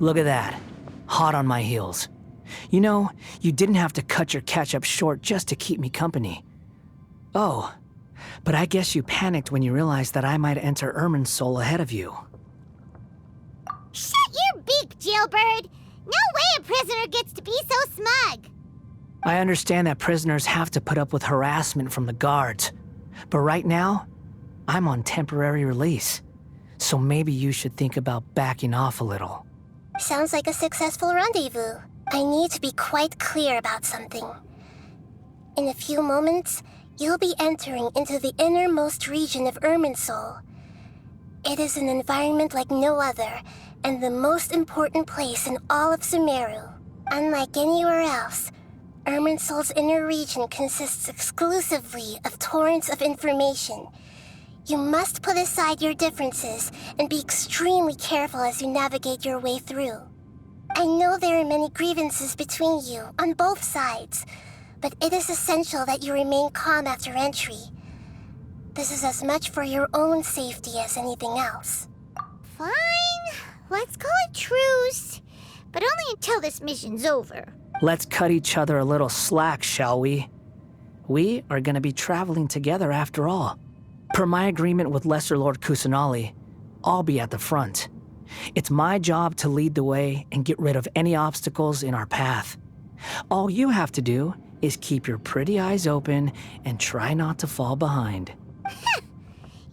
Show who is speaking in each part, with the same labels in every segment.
Speaker 1: Look at that. Hot on my heels. You know, you didn't have to cut your catch-up short just to keep me company. Oh, but I guess you panicked when you realized that I might enter Irminsul ahead of you.
Speaker 2: Shut your beak, jailbird! No way a prisoner gets to be so smug!
Speaker 1: I understand that prisoners have to put up with harassment from the guards, but right now, I'm on temporary release. So maybe you should think about backing off a little.
Speaker 3: Sounds like a successful rendezvous. I need to be quite clear about something. In a few moments, you'll be entering into the innermost region of Irminsul. It is an environment like no other, and the most important place in all of Sumeru. Unlike anywhere else, Irminsul's inner region consists exclusively of torrents of information. You must put aside your differences and be extremely careful as you navigate your way through. I know there are many grievances between you on both sides, but it is essential that you remain calm after entry. This is as much for your own safety as anything else.
Speaker 2: Fine, let's call it truce. But only until this mission's over.
Speaker 1: Let's cut each other a little slack, shall we? We are gonna be traveling together after all. Per my agreement with Lesser Lord Kusanali, I'll be at the front. It's my job to lead the way and get rid of any obstacles in our path. All you have to do is keep your pretty eyes open and try not to fall behind.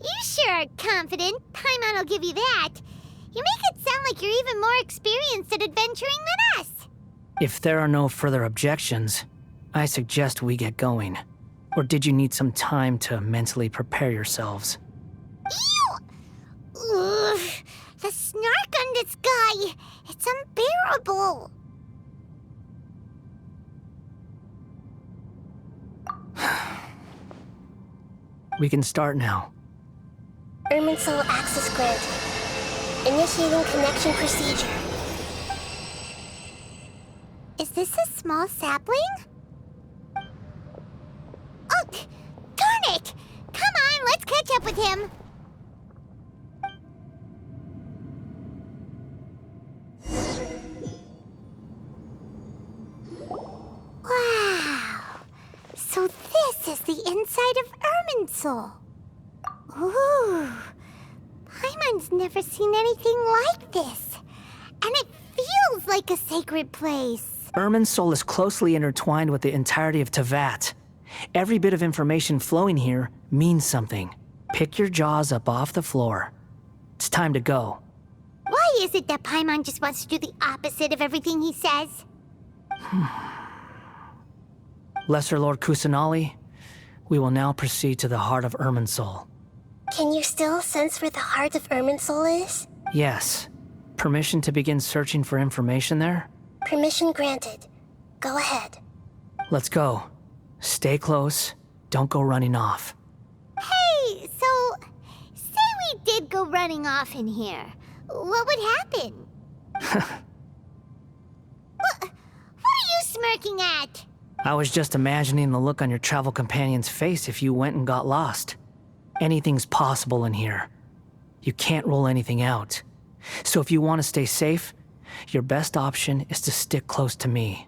Speaker 2: You sure are confident. Paimon will give you that. You make it sound like you're even more experienced at adventuring than us.
Speaker 1: If there are no further objections, I suggest we get going. Or did you need some time to mentally prepare yourselves?
Speaker 2: Ew! Ugh, the snark on this guy, it's unbearable.
Speaker 1: We can start now.
Speaker 3: Irminsul access granted. Initiating connection procedure.
Speaker 2: Is this a small sapling? Oh, darn it! Come on, let's catch up with him. Wow! So this is the inside of Irminsul. Ooh! Paimon's never seen anything like this. And it feels like a sacred place.
Speaker 1: Irminsul is closely intertwined with the entirety of Teyvat. Every bit of information flowing here means something. Pick your jaws up off the floor. It's time to go.
Speaker 2: Why is it that Paimon just wants to do the opposite of everything he says?
Speaker 1: Lesser Lord Kusanali, we will now proceed to the heart of Irminsul.
Speaker 3: Can you still sense where the heart of Irminsul is?
Speaker 1: Yes. Permission to begin searching for information there?
Speaker 3: Permission granted. Go ahead.
Speaker 1: Let's go. Stay close. Don't go running off.
Speaker 2: Hey, so, say we did go running off in here. What would happen? What are you smirking at?
Speaker 1: I was just imagining the look on your travel companion's face if you went and got lost. Anything's possible in here. You can't rule anything out. So if you want to stay safe, your best option is to stick close to me.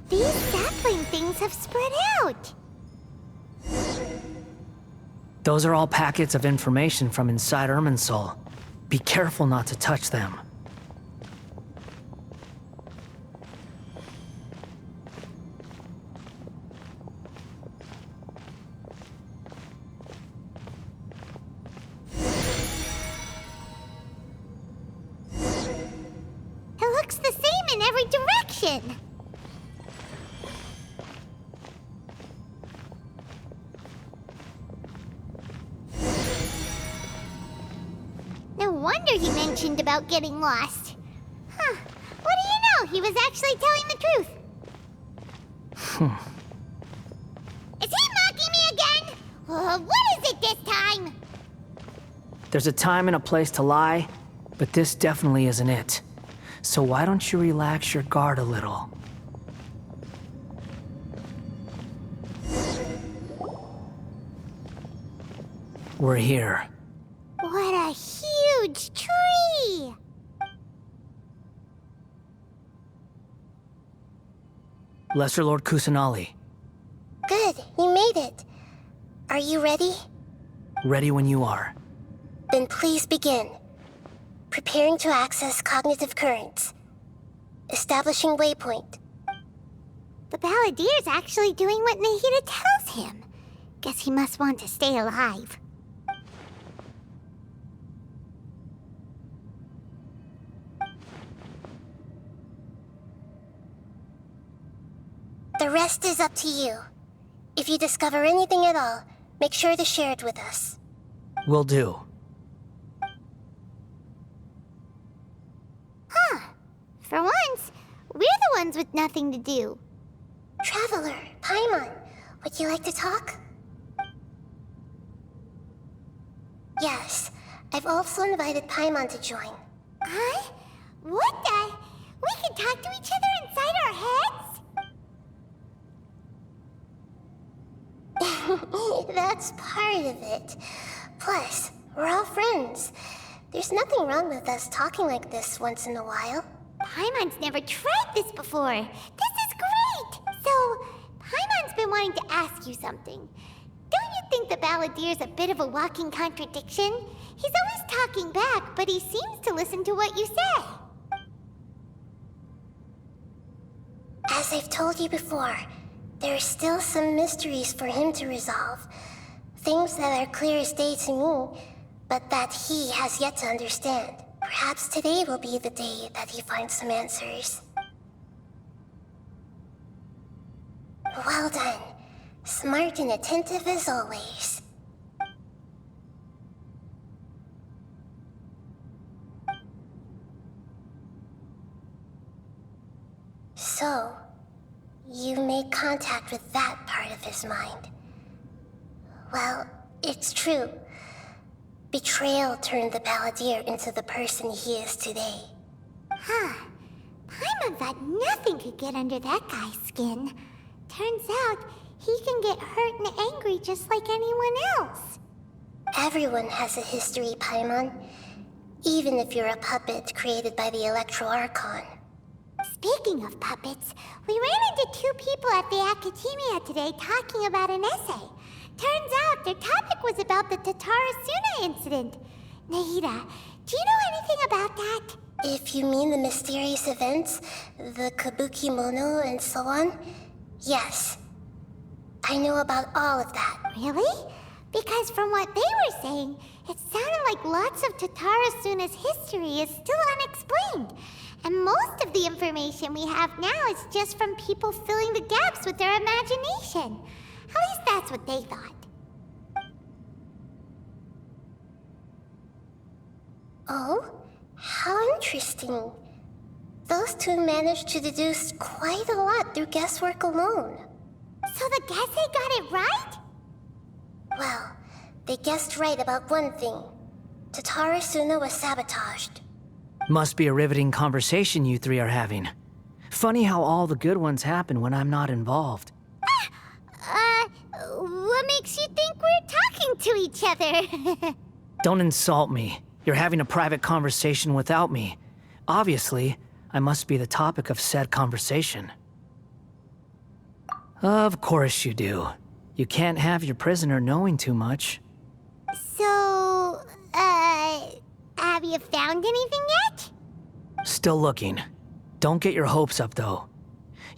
Speaker 2: These sapling things have spread out.
Speaker 1: Those are all packets of information from inside Irminsul. Be careful not to touch them.
Speaker 2: It looks the same in every direction. No wonder he mentioned about getting lost. Huh. What do you know? He was actually telling the truth. Is he mocking me again? What is it this time?
Speaker 1: There's a time and a place to lie, but this definitely isn't it. So why don't you relax your guard a little? We're here.
Speaker 2: What a huge tree!
Speaker 1: Lesser Lord Kusanali,
Speaker 3: Good, you made it. Are you ready?
Speaker 1: ready when you are.
Speaker 3: Then please begin. Preparing to access cognitive currents. Establishing waypoint.
Speaker 2: The Balladier's actually doing what Nahida tells him. Guess he must want to stay alive.
Speaker 3: The rest is up to you. If you discover anything at all, make sure to share it with us.
Speaker 1: Will do.
Speaker 2: For once, we're the ones with nothing to do.
Speaker 3: Traveler, Paimon, would you like to talk? Yes, I've also invited Paimon to join.
Speaker 2: Huh? What the? We can talk to each other inside our heads?
Speaker 3: That's part of it. Plus, we're all friends. There's nothing wrong with us talking like this once in a while.
Speaker 2: Paimon's never tried this before. This is great! So, Paimon's been wanting to ask you something. Don't you think the Balladier's a bit of a walking contradiction? He's always talking back, but he seems to listen to what you say.
Speaker 3: As I've told you before, there are still some mysteries for him to resolve. Things that are clear as day to me, but that he has yet to understand. Perhaps today will be the day that he finds some answers. Well done. Smart and attentive as always. So, you made contact with that part of his mind. Well, it's true. Betrayal turned the Balladier into the person he is today.
Speaker 2: Huh. Paimon thought nothing could get under that guy's skin. Turns out, he can get hurt and angry just like anyone else.
Speaker 3: Everyone has a history, Paimon. Even if you're a puppet created by the Electro Archon.
Speaker 2: Speaking of puppets, we ran into two people at the Academia today talking about an essay. Turns out their topic was about the Tatarasuna incident. Nahida, do you know anything about that?
Speaker 3: If you mean the mysterious events, the Kabuki Mono and so on, yes. I know about all of that.
Speaker 2: Really? Because from what they were saying, it sounded like lots of Tatarasuna's history is still unexplained. And most of the information we have now is just from people filling the gaps with their imagination. At least that's what they thought.
Speaker 3: Oh? How interesting. Those two managed to deduce quite a lot through guesswork alone.
Speaker 2: So the Gese got it right?
Speaker 3: Well, they guessed right about one thing. Tatarasuna was sabotaged.
Speaker 1: Must be a riveting conversation you three are having. Funny how all the good ones happen when I'm not involved.
Speaker 2: What makes you think we're talking to each other?
Speaker 1: Don't insult me. You're having a private conversation without me. Obviously, I must be the topic of said conversation. Of course you do. You can't have your prisoner knowing too much.
Speaker 2: So, have you found anything yet?
Speaker 1: Still looking. Don't get your hopes up, though.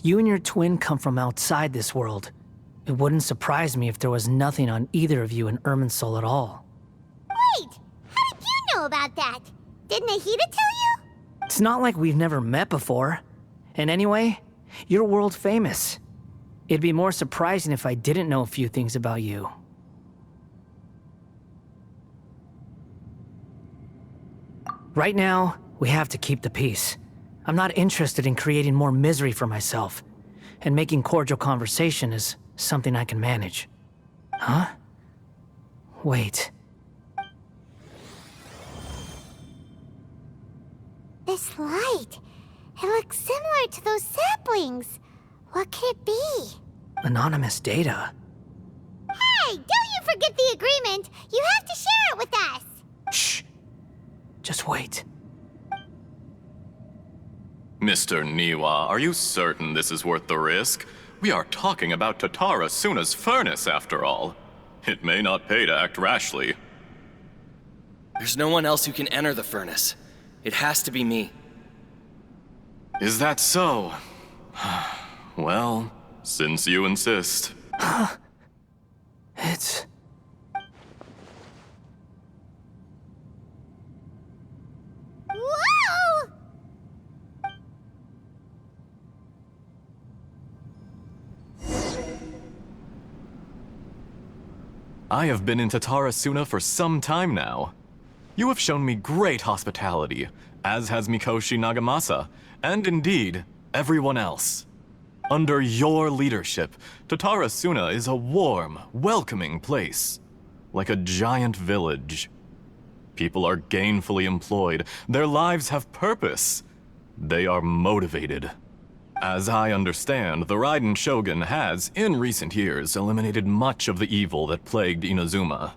Speaker 1: You and your twin come from outside this world. It wouldn't surprise me if there was nothing on either of you in Irminsul at all.
Speaker 2: Wait! How did you know about that? Did Nahida tell you?
Speaker 1: It's not like we've never met before. And anyway, you're world famous. It'd be more surprising if I didn't know a few things about you. Right now, we have to keep the peace. I'm not interested in creating more misery for myself, and making cordial conversation is something I can manage. Huh? Wait.
Speaker 2: This light, It looks similar to those saplings. What could it be?
Speaker 1: Anonymous data.
Speaker 2: Hey, don't you forget the agreement! You have to share it with us!
Speaker 1: Shh. Just wait.
Speaker 4: Mr. Niwa, are you certain this is worth the risk? We are talking about Tatara Suna's furnace, after all. It may not pay to act rashly.
Speaker 5: There's no one else who can enter the furnace. It has to be me.
Speaker 4: Is that so? Well, since you insist.
Speaker 1: It's...
Speaker 2: Whoa!
Speaker 4: I have been in Tatara Suna for some time now. You have shown me great hospitality, as has Mikoshi Nagamasa, and indeed, everyone else. Under your leadership, Tatara Suna is a warm, welcoming place, like a giant village. People are gainfully employed, their lives have purpose. They are motivated. As I understand, the Raiden Shogun has, in recent years, eliminated much of the evil that plagued Inazuma.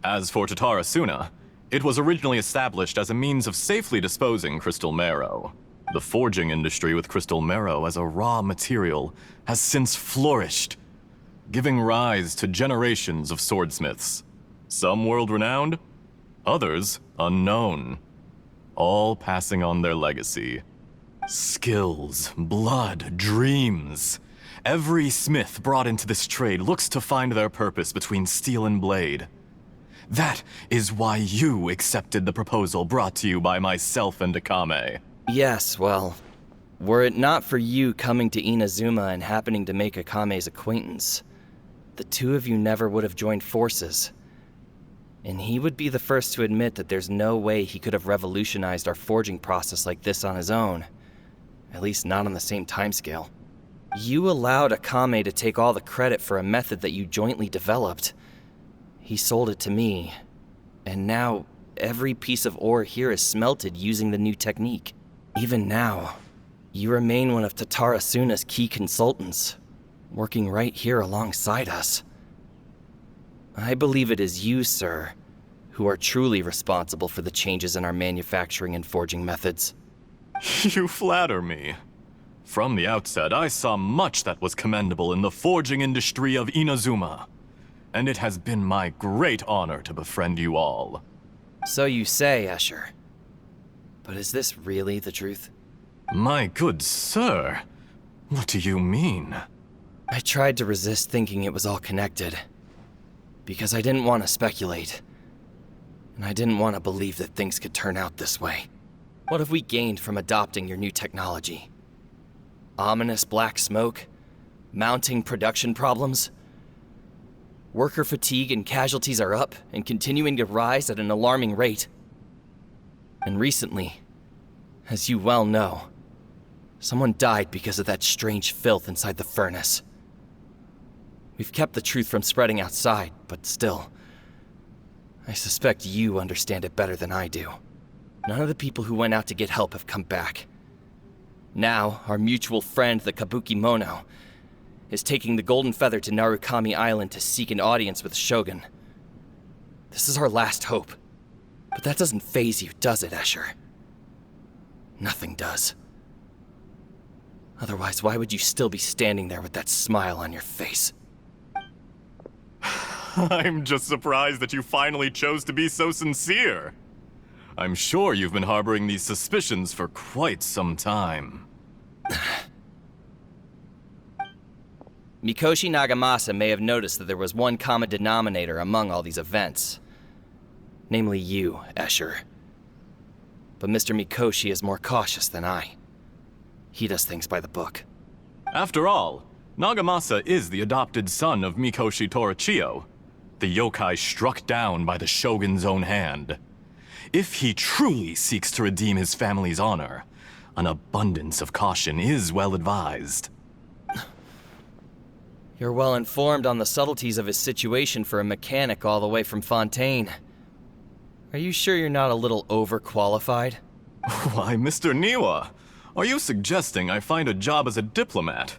Speaker 4: As for Tatara Suna, it was originally established as a means of safely disposing crystal marrow. The forging industry with crystal marrow as a raw material has since flourished, giving rise to generations of swordsmiths. Some world-renowned, others unknown, all passing on their legacy. Skills, blood, dreams. Every smith brought into this trade looks to find their purpose between steel and blade. That is why you accepted the proposal brought to you by myself and Akame.
Speaker 5: Yes, well, were it not for you coming to Inazuma and happening to make Akame's acquaintance, the two of you never would have joined forces. And he would be the first to admit that there's no way he could have revolutionized our forging process like this on his own. At least not on the same timescale. You allowed Akame to take all the credit for a method that you jointly developed. He sold it to me, and now every piece of ore here is smelted using the new technique. Even now, you remain one of Tatara Suna's key consultants, working right here alongside us. I believe it is you, sir, who are truly responsible for the changes in our manufacturing and forging methods.
Speaker 4: You flatter me. From the outset, I saw much that was commendable in the forging industry of Inazuma, and it has been my great honor to befriend you all.
Speaker 5: So you say, Escher. But is this really the truth?
Speaker 4: My good sir, what do you mean?
Speaker 5: I tried to resist thinking it was all connected, because I didn't want to speculate, and I didn't want to believe that things could turn out this way. What have we gained from adopting your new technology? Ominous black smoke? Mounting production problems? Worker fatigue and casualties are up and continuing to rise at an alarming rate. And recently, as you well know, someone died because of that strange filth inside the furnace. We've kept the truth from spreading outside, but still, I suspect you understand it better than I do. None of the people who went out to get help have come back. Now, our mutual friend, the Kabuki Mono, is taking the Golden Feather to Narukami Island to seek an audience with the Shogun. This is our last hope. But that doesn't faze you, does it, Escher? Nothing does. Otherwise, why would you still be standing there with that smile on your face?
Speaker 4: I'm just surprised that you finally chose to be so sincere. I'm sure you've been harboring these suspicions for quite some time.
Speaker 5: Mikoshi Nagamasa may have noticed that there was one common denominator among all these events. Namely you, Escher. But Mr. Mikoshi is more cautious than I. He does things by the book.
Speaker 4: After all, Nagamasa is the adopted son of Mikoshi Torichio, the yokai struck down by the Shogun's own hand. If he truly seeks to redeem his family's honor, an abundance of caution is well advised.
Speaker 5: You're well informed on the subtleties of his situation for a mechanic all the way from Fontaine. Are you sure you're not a little overqualified?
Speaker 4: Why, Mr. Niwa, Are you suggesting I find a job as a diplomat?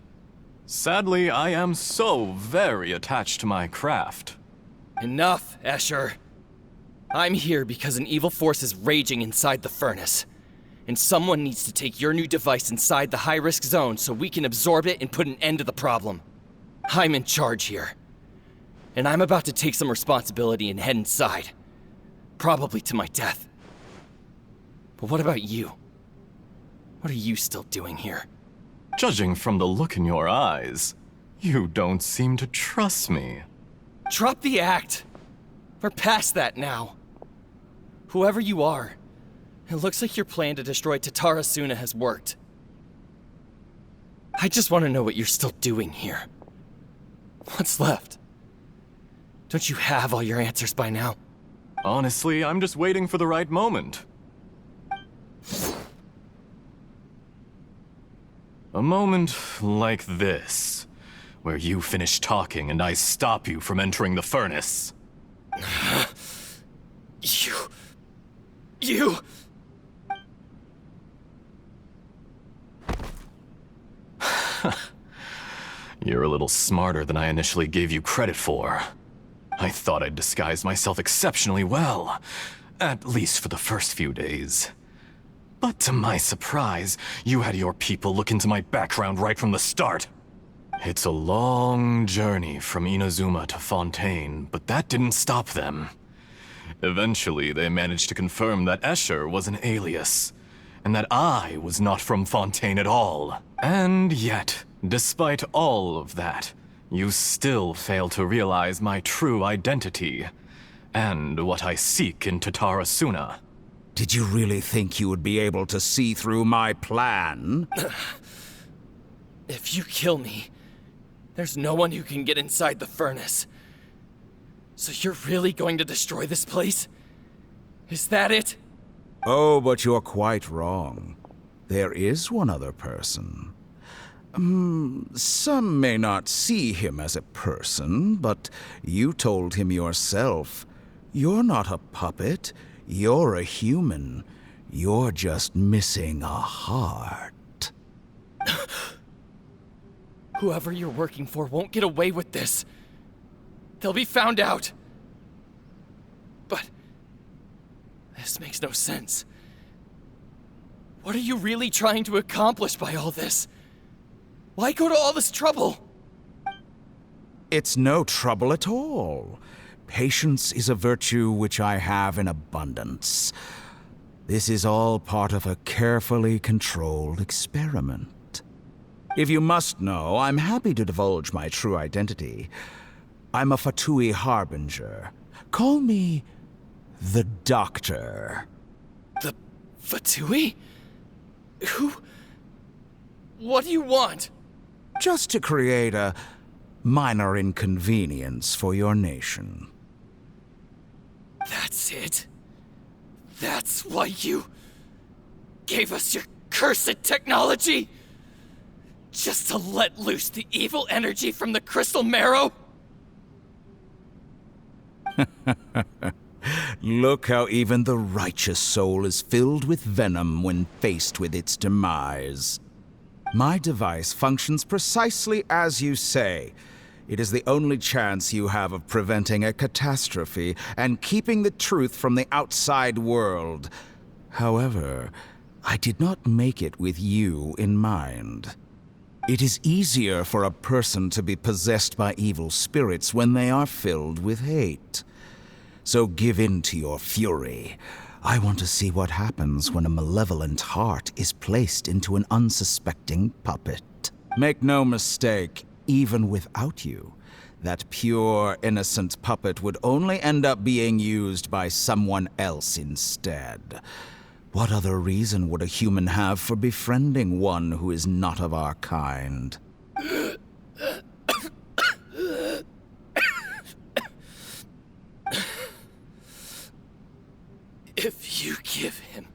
Speaker 4: Sadly, I am so very attached to my craft.
Speaker 5: Enough, Escher. I'm here because an evil force is raging inside the furnace. And someone needs to take your new device inside the high-risk zone so we can absorb it and put an end to the problem. I'm in charge here. And I'm about to take some responsibility and head inside. Probably to my death. But what about you? What are you still doing here?
Speaker 4: Judging from the look in your eyes, you don't seem to trust me.
Speaker 5: Drop the act! We're past that now. Whoever you are, it looks like your plan to destroy Tatara Suna has worked. I just want to know what you're still doing here. What's left? Don't you have all your answers by now?
Speaker 4: Honestly, I'm just waiting for the right moment. A moment like this, where you finish talking and I stop you from entering the furnace.
Speaker 5: You...
Speaker 4: You're a little smarter than I initially gave you credit for. I thought I'd disguised myself exceptionally well, at least for the first few days. But to my surprise, you had your people look into my background right from the start. It's a long journey from Inazuma to Fontaine, but that didn't stop them. Eventually, they managed to confirm that Escher was an alias, and that I was not from Fontaine at all. And yet, despite all of that, you still fail to realize my true identity, and what I seek in Tatara Suna.
Speaker 6: Did you really think you would be able to see through my plan?
Speaker 5: If you kill me, there's no one who can get inside the furnace. So you're really going to destroy this place? Is that it?
Speaker 6: Oh, but you're quite wrong. There is one other person. Some may not see him as a person, but you told him yourself. You're not a puppet. You're a human. You're just missing a heart.
Speaker 5: Whoever you're working for won't get away with this. They'll be found out. But this makes no sense. What are you really trying to accomplish by all this? Why go to all this trouble?
Speaker 6: It's no trouble at all. Patience is a virtue which I have in abundance. This is all part of a carefully controlled experiment. If you must know, I'm happy to divulge my true identity. I'm a Fatui Harbinger. Call me the Doctor.
Speaker 5: The Fatui? Who? What do you want?
Speaker 6: Just to create a minor inconvenience for your nation.
Speaker 5: That's it? That's why you gave us your cursed technology? Just to let loose the evil energy from the crystal marrow?
Speaker 6: Look how even the righteous soul is filled with venom when faced with its demise. My device functions precisely as you say. It is the only chance you have of preventing a catastrophe and keeping the truth from the outside world. However, I did not make it with you in mind. It is easier for a person to be possessed by evil spirits when they are filled with hate. So give in to your fury. I want to see what happens when a malevolent heart is placed into an unsuspecting puppet. Make no mistake, even without you, that pure, innocent puppet would only end up being used by someone else instead. What other reason would a human have for befriending one who is not of our kind?
Speaker 5: If you give him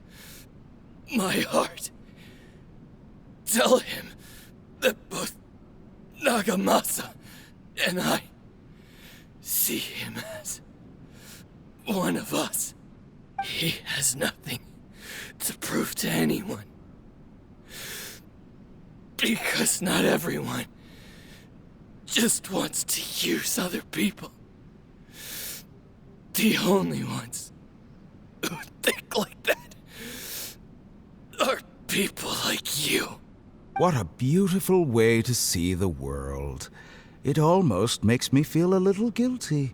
Speaker 5: my heart, tell him that both Nagamasa and I see him as one of us. He has nothing to prove to anyone. Because not everyone just wants to use other people. The only ones who think like that are people like you.
Speaker 6: What a beautiful way to see the world. It almost makes me feel a little guilty.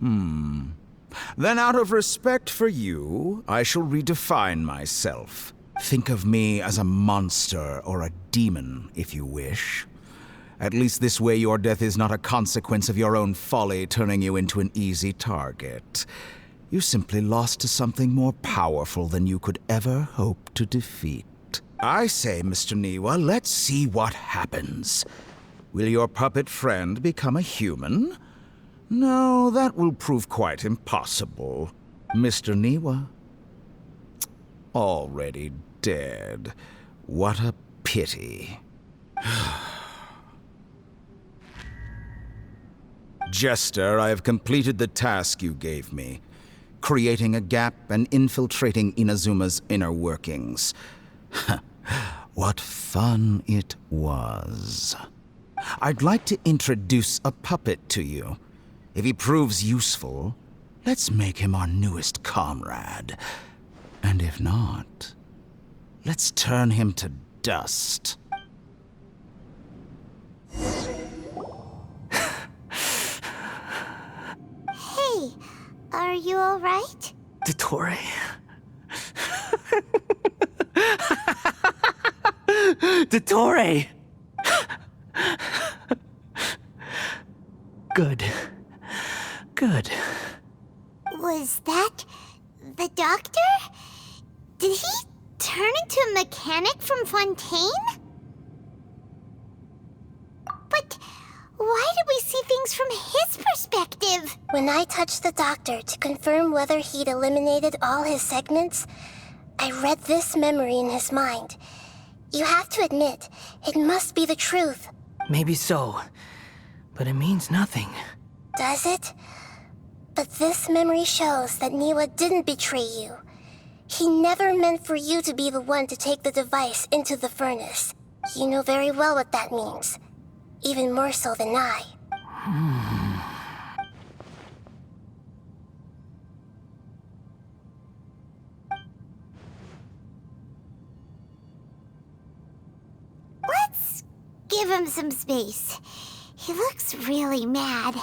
Speaker 6: Then out of respect for you, I shall redefine myself. Think of me as a monster or a demon, if you wish. At least this way your death is not a consequence of your own folly turning you into an easy target. You simply lost to something more powerful than you could ever hope to defeat. I say, Mr. Niwa, let's see what happens. Will your puppet friend become a human? No, that will prove quite impossible. Mr. Niwa? Already dead. What a pity. Jester, I have completed the task you gave me. Creating a gap and infiltrating Inazuma's inner workings. What fun it was. I'd like to introduce a puppet to you. If he proves useful, let's make him our newest comrade. And if not, let's turn him to dust.
Speaker 2: Hey, are you alright?
Speaker 1: Dottore? Dottore! Good. Good.
Speaker 2: Was that the doctor? Did he turn into a mechanic from Fontaine? But why did we see things from his perspective?
Speaker 3: When I touched the doctor to confirm whether he'd eliminated all his segments, I read this memory in his mind. You have to admit, it must be the truth.
Speaker 1: Maybe so, but it means nothing.
Speaker 3: Does it? But this memory shows that Niwa didn't betray you. He never meant for you to be the one to take the device into the furnace. You know very well what that means. Even more so than I.
Speaker 2: Let's give him some space. He looks really mad.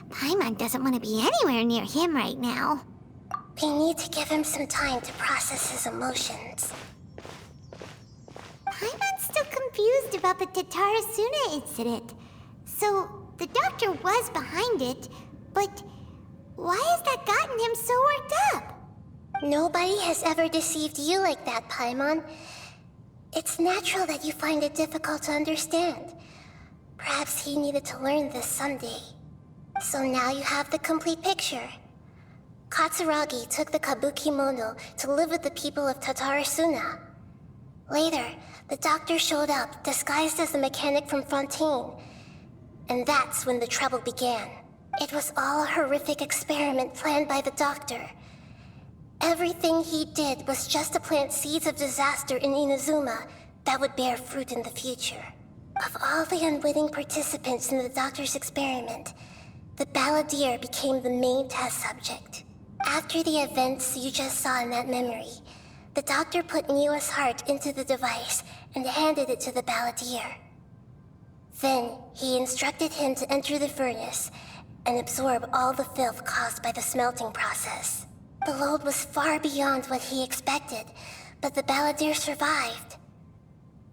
Speaker 2: Paimon doesn't want to be anywhere near him right now.
Speaker 3: We need to give him some time to process his emotions.
Speaker 2: Paimon's still confused about the Tatarasuna incident. So, the doctor was behind it, but why has that gotten him so worked up?
Speaker 3: Nobody has ever deceived you like that, Paimon. It's natural that you find it difficult to understand. Perhaps he needed to learn this someday. So now you have the complete picture. Katsuragi took the kabuki mono to live with the people of Tatarasuna. Later, the doctor showed up, disguised as the mechanic from Fontaine. And that's when the trouble began. It was all a horrific experiment planned by the doctor. Everything he did was just to plant seeds of disaster in Inazuma that would bear fruit in the future. Of all the unwitting participants in the doctor's experiment, the balladeer became the main test subject. After the events you just saw in that memory, the doctor put Niwa's heart into the device and handed it to the balladeer. Then, he instructed him to enter the furnace and absorb all the filth caused by the smelting process. The load was far beyond what he expected, but the balladeer survived.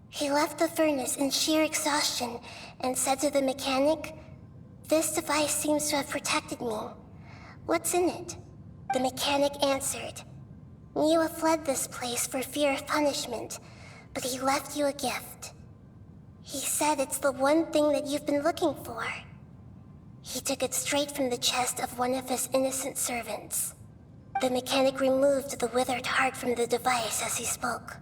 Speaker 3: He left the furnace in sheer exhaustion and said to the mechanic, "This device seems to have protected me. What's in it?" The mechanic answered, "Niwa fled this place for fear of punishment, but he left you a gift. He said it's the one thing that you've been looking for." He took it straight from the chest of one of his innocent servants. The mechanic removed the withered heart from the device as he spoke.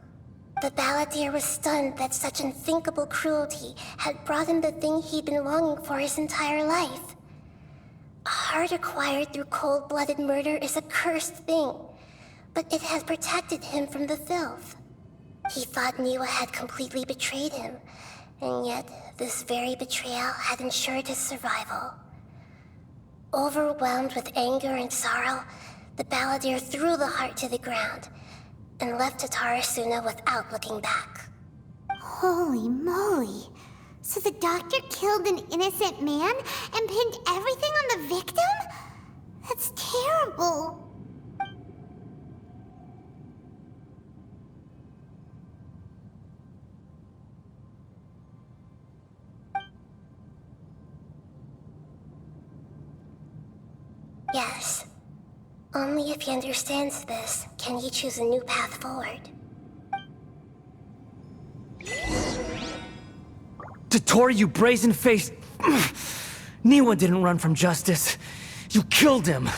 Speaker 3: The balladeer was stunned that such unthinkable cruelty had brought him the thing he'd been longing for his entire life. A heart acquired through cold-blooded murder is a cursed thing, but it has protected him from the filth. He thought Niwa had completely betrayed him, and yet this very betrayal had ensured his survival. Overwhelmed with anger and sorrow, the balladeer threw the heart to the ground and left Tatarasuna without looking back.
Speaker 2: Holy moly. So the doctor killed an innocent man and pinned everything on the victim? That's terrible.
Speaker 3: Yes. Only if he understands this can he choose a new path forward.
Speaker 1: Dotori, you brazen-faced... Niwa didn't run from justice. You killed him.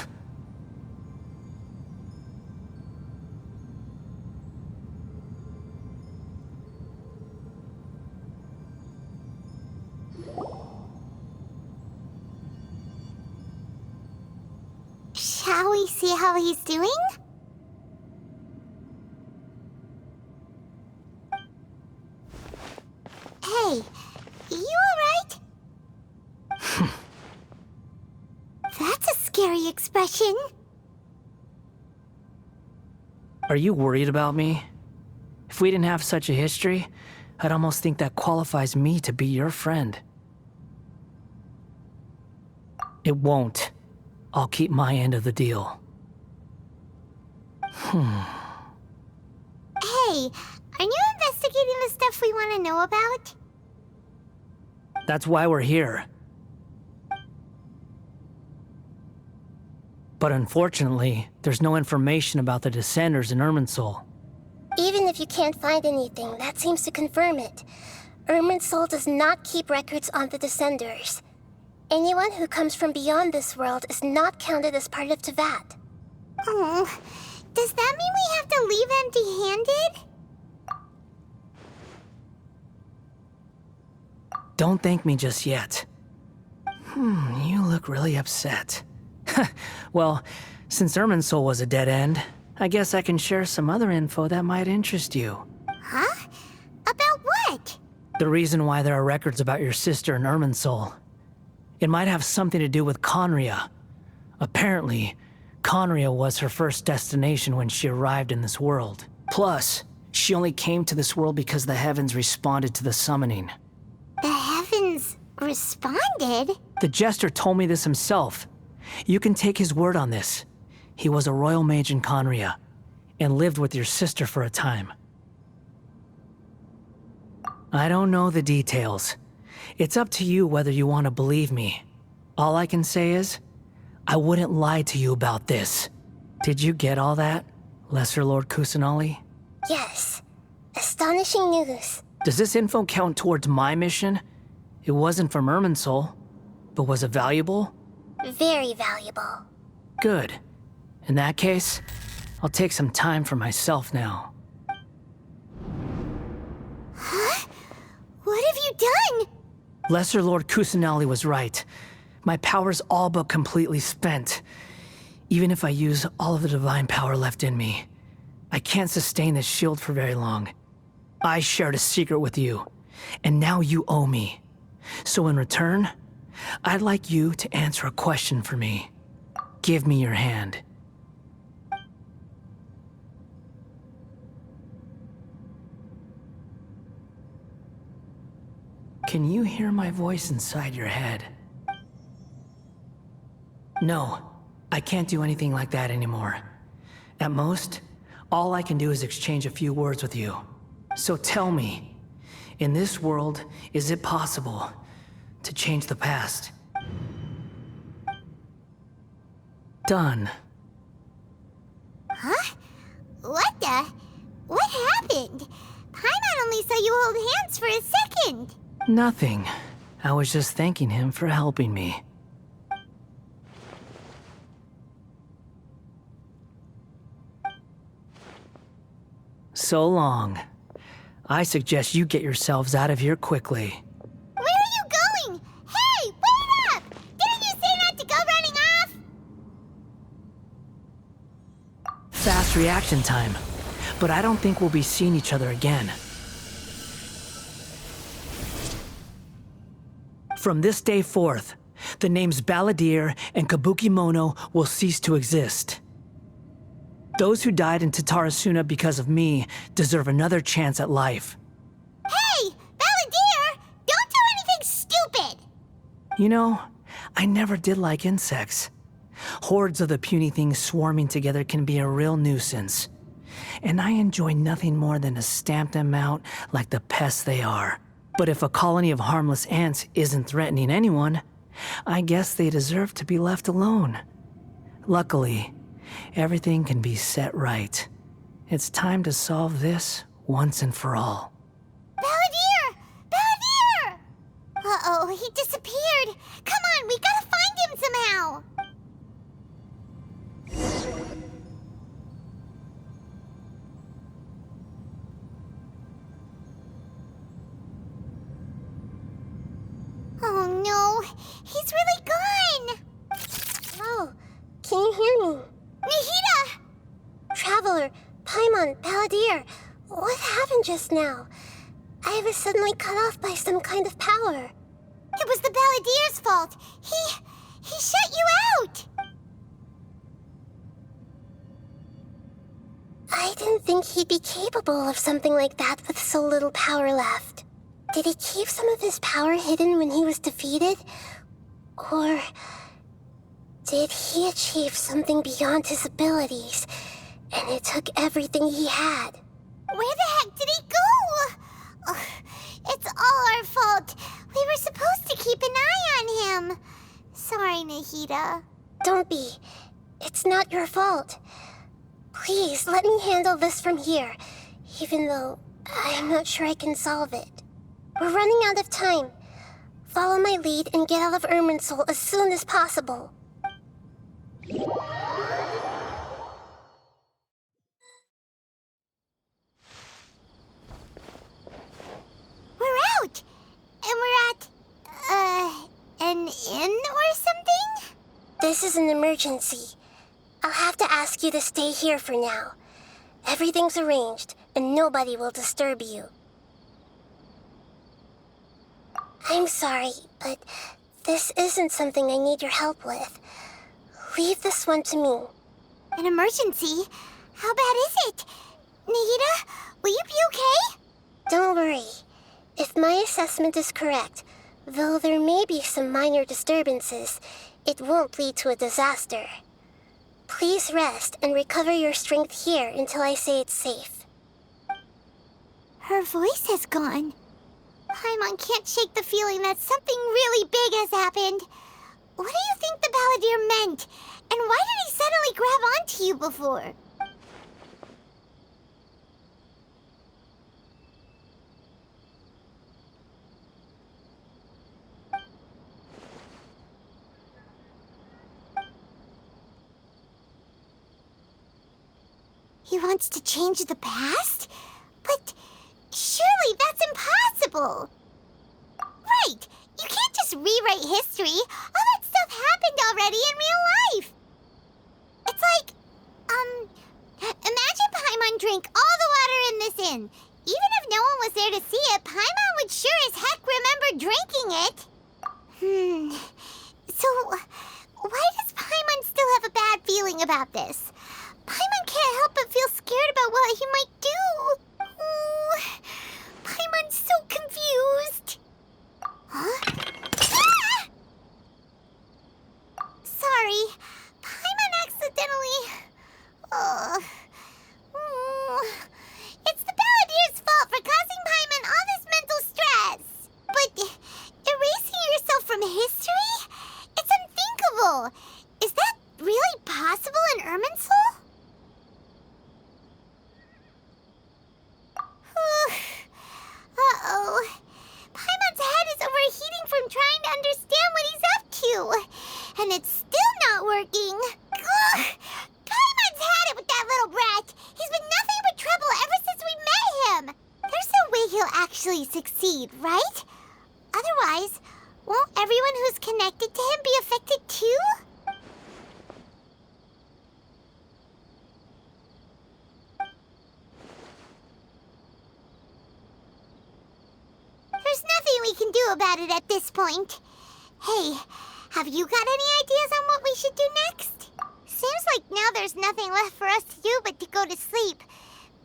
Speaker 2: Shall we see how he's doing? Hey, you alright? That's a scary expression.
Speaker 1: Are you worried about me? If we didn't have such a history, I'd almost think that qualifies me to be your friend. It won't. I'll keep my end of the deal.
Speaker 2: Hey, aren't you investigating the stuff we want to know about?
Speaker 1: That's why we're here. But unfortunately, there's no information about the Descenders in Irminsul.
Speaker 3: Even if you can't find anything, that seems to confirm it. Irminsul does not keep records on the Descenders. Anyone who comes from beyond this world is not counted as part of Teyvat.
Speaker 2: Oh, does that mean we have to leave empty-handed?
Speaker 1: Don't thank me just yet. You look really upset. Well, since Irminsul was a dead end, I guess I can share some other info that might interest you.
Speaker 2: Huh? About what?
Speaker 1: The reason why there are records about your sister in Irminsul. It might have something to do with Conria. Apparently, Conria was her first destination when she arrived in this world. Plus, she only came to this world because the heavens responded to the summoning.
Speaker 2: The heavens responded?
Speaker 1: The Jester told me this himself. You can take his word on this. He was a royal mage in Conria, and lived with your sister for a time. I don't know the details. It's up to you whether you want to believe me. All I can say is, I wouldn't lie to you about this. Did you get all that, Lesser Lord Kusanali?
Speaker 3: Yes. Astonishing news.
Speaker 1: Does this info count towards my mission? It wasn't from Irminsul, but was it valuable?
Speaker 3: Very valuable.
Speaker 1: Good. In that case, I'll take some time for myself now.
Speaker 2: Huh? What have you done?
Speaker 1: Lesser Lord Kusanali was right. My power's all but completely spent. Even if I use all of the divine power left in me, I can't sustain this shield for very long. I shared a secret with you, and now you owe me. So in return, I'd like you to answer a question for me. Give me your hand. Can you hear my voice inside your head? No, I can't do anything like that anymore. At most, all I can do is exchange a few words with you. So tell me, in this world, is it possible to change the past? Done.
Speaker 2: Huh? What the? What happened? Paimon only saw you hold hands for a second.
Speaker 1: Nothing. I was just thanking him for helping me. So long. I suggest you get yourselves out of here quickly.
Speaker 2: Where are you going? Hey, wait up! Didn't you say not to go running off?
Speaker 1: Fast reaction time. but I don't think we'll be seeing each other again. From this day forth, the names Balladeer and Kabukimono will cease to exist. Those who died in Tatarasuna because of me deserve another chance at life.
Speaker 2: Hey, Balladeer! Don't do anything stupid!
Speaker 1: You know, I never did like insects. Hordes of the puny things swarming together can be a real nuisance. And I enjoy nothing more than to stamp them out like the pests they are. But if a colony of harmless ants isn't threatening anyone, I guess they deserve to be left alone. Luckily, everything can be set right. It's time to solve this once and for all.
Speaker 2: Balladeer! Balladeer! Uh-oh, he disappeared. Come on, we gotta find him somehow. Oh no, he's really gone.
Speaker 3: Oh, can you hear me?
Speaker 2: Nahida!
Speaker 3: Traveler, Paimon, Balladeer, what happened just now? I was suddenly cut off by some kind of power.
Speaker 2: It was the Balladeer's fault. He shut you out.
Speaker 3: I didn't think he'd be capable of something like that with so little power left. Did he keep some of his power hidden when he was defeated? Or did he achieve something beyond his abilities, and it took everything he had?
Speaker 2: Where the heck did he go? Ugh, it's all our fault. We were supposed to keep an eye on him. Sorry, Nahida.
Speaker 3: Don't be. It's not your fault. Please, let me handle this from here, even though I'm not sure I can solve it. We're running out of time. Follow my lead and get out of Irminsul as soon as possible.
Speaker 2: We're out! And we're at, an inn or something?
Speaker 3: This is an emergency. I'll have to ask you to stay here for now. Everything's arranged, and nobody will disturb you. I'm sorry, but this isn't something I need your help with. Leave this one to me.
Speaker 2: An emergency? How bad is it? Nahida, will you be okay?
Speaker 3: Don't worry. If my assessment is correct, though there may be some minor disturbances, it won't lead to a disaster. Please rest and recover your strength here until I say it's safe.
Speaker 2: Her voice has gone. Paimon can't shake the feeling that something really big has happened. What do you think the Balladeer meant? And why did he suddenly grab onto you before? He wants to change the past? But surely that's impossible! Right! You can't just rewrite history! All that stuff happened already in real life! It's like, imagine Paimon drank all the water in this inn. Even if no one was there to see it, Paimon would sure as heck remember drinking it. So, why does Paimon still have a bad feeling about this? Paimon can't help but feel scared about what he might do. Oh, Paimon's so confused. Huh? Ah! Sorry, Paimon accidentally... It's the Balladeer's fault for causing Paimon all this mental stress. But erasing yourself from history? It's unthinkable. Is that really possible in Irminsul? Uh-oh. Paimon's head is overheating from trying to understand what he's up to. And it's still not working. Ugh. Paimon's had it with that little brat. He's been nothing but trouble ever since we met him. There's no way he'll actually succeed, right? Otherwise, won't everyone who's connected to him be affected too? about it at this point. Hey, have you got any ideas on what we should do next? Seems like now there's nothing left for us to do but to go to sleep.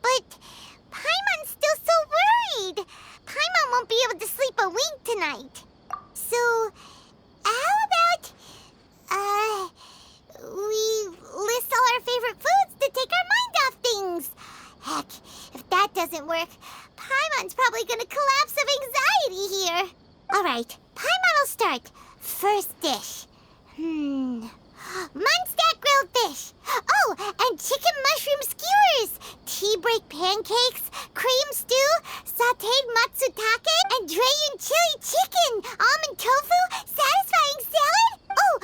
Speaker 2: But Paimon's still so worried. Paimon won't be able to sleep a wink tonight. So, how about, we list all our favorite foods to take our mind off things? Heck, if that doesn't work, Paimon's probably gonna collapse of anxiety here. All right, Paimon will start. First dish. Munstack grilled fish. Oh, and chicken mushroom skewers. Tea break pancakes, cream stew, sauteed matsutake, and Drayan chili chicken, almond tofu, satisfying salad. Oh,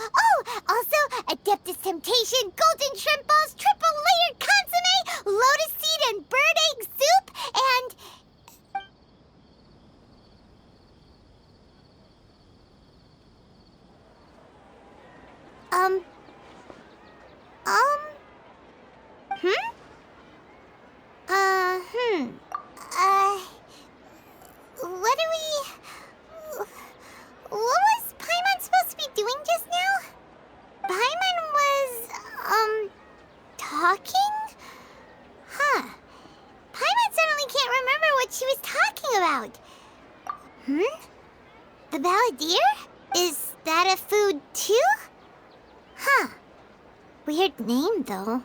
Speaker 2: also Adeptus Temptation, golden shrimp balls, triple layered consomme, lotus seed and bird egg soup, and... What was Paimon supposed to be doing just now? Paimon was, talking? Huh. Paimon suddenly can't remember what she was talking about. The balladeer? Is that a food too? Huh. Weird name, though.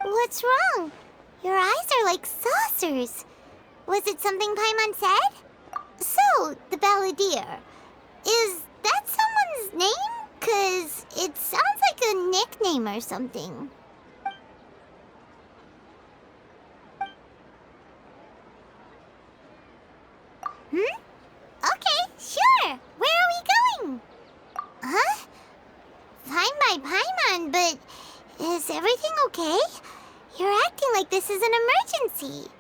Speaker 2: What's wrong? Your eyes are like saucers. Was it something Paimon said? So, the balladeer. Is that someone's name? 'Cause it sounds like a nickname or something. Okay, sure. Where are we going? Huh? Fine by Paimon, but is everything okay? You're acting like this is an emergency.